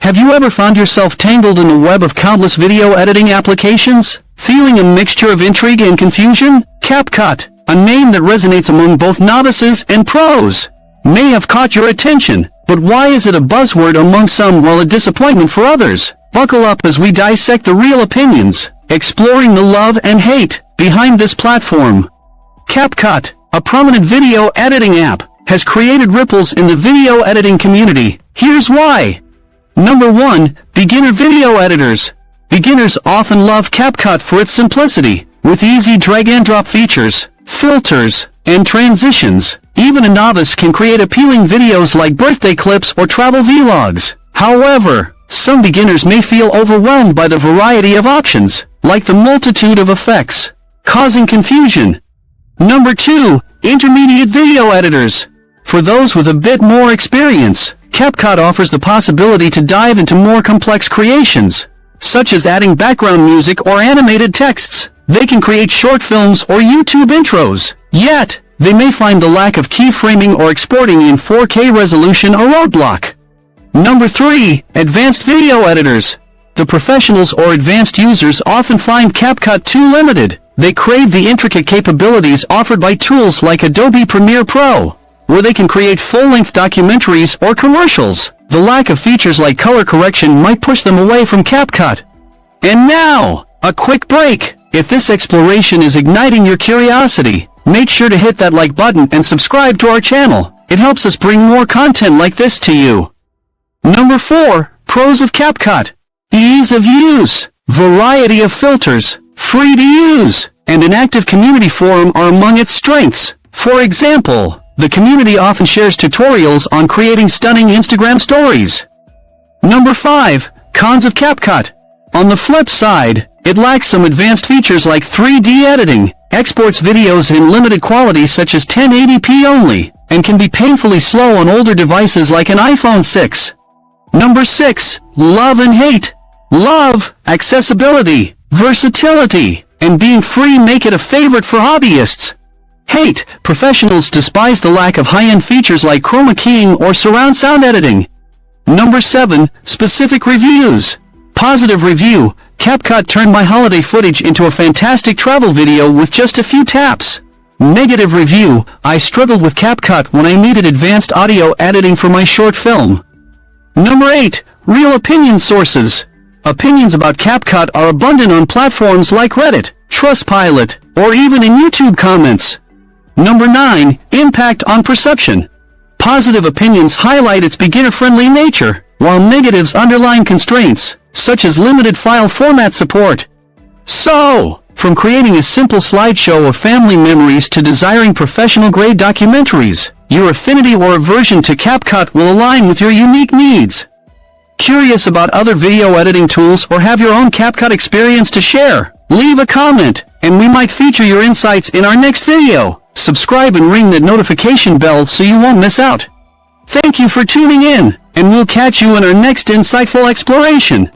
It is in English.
Have you ever found yourself tangled in the web of countless video editing applications? Feeling a mixture of intrigue and confusion? CapCut, a name that resonates among both novices and pros, may have caught your attention, but why is it a buzzword among some while a disappointment for others? Buckle up as we dissect the real opinions, exploring the love and hate behind this platform. CapCut, a prominent video editing app, has created ripples in the video editing community. Here's why. Number 1. Beginner video editors. Beginners often love CapCut for its simplicity, with easy drag-and-drop features, filters, and transitions. Even a novice can create appealing videos like birthday clips or travel vlogs. However, some beginners may feel overwhelmed by the variety of options, like the multitude of effects, causing confusion. Number 2. Intermediate video editors. For those with a bit more experience, CapCut offers the possibility to dive into more complex creations, such as adding background music or animated texts. They can create short films or YouTube intros, yet they may find the lack of keyframing or exporting in 4K resolution a roadblock. Number 3. Advanced video editors. The professionals or advanced users often find CapCut too limited. They crave the intricate capabilities offered by tools like Adobe Premiere Pro, where they can create full-length documentaries or commercials. The lack of features like color correction might push them away from CapCut. And now, a quick break. If this exploration is igniting your curiosity, make sure to hit that like button and subscribe to our channel. It helps us bring more content like this to you. Number 4. Pros of CapCut. Ease of use, variety of filters, free to use, and an active community forum are among its strengths. For example, the community often shares tutorials on creating stunning Instagram stories. Number 5. Cons of CapCut. On the flip side, it lacks some advanced features like 3D editing, exports videos in limited quality such as 1080p only, and can be painfully slow on older devices like an iPhone 6. Number 6. Love and hate. Love, accessibility, versatility, and being free make it a favorite for hobbyists. Hate, professionals despise the lack of high-end features like chroma keying or surround sound editing. Number 7. Specific reviews. Positive review. CapCut turned my holiday footage into a fantastic travel video with just a few taps. Negative review. I struggled with CapCut when I needed advanced audio editing for my short film. Number 8. Real opinion sources. Opinions about CapCut are abundant on platforms like Reddit, Trustpilot, or even in YouTube comments. Number 9. Impact on perception. Positive opinions highlight its beginner-friendly nature, while negatives underline constraints, such as limited file format support. So, from creating a simple slideshow of family memories to desiring professional-grade documentaries, your affinity or aversion to CapCut will align with your unique needs. Curious about other video editing tools or have your own CapCut experience to share? Leave a comment, and we might feature your insights in our next video. Subscribe and ring that notification bell so you won't miss out. Thank you for tuning in, and we'll catch you in our next insightful exploration.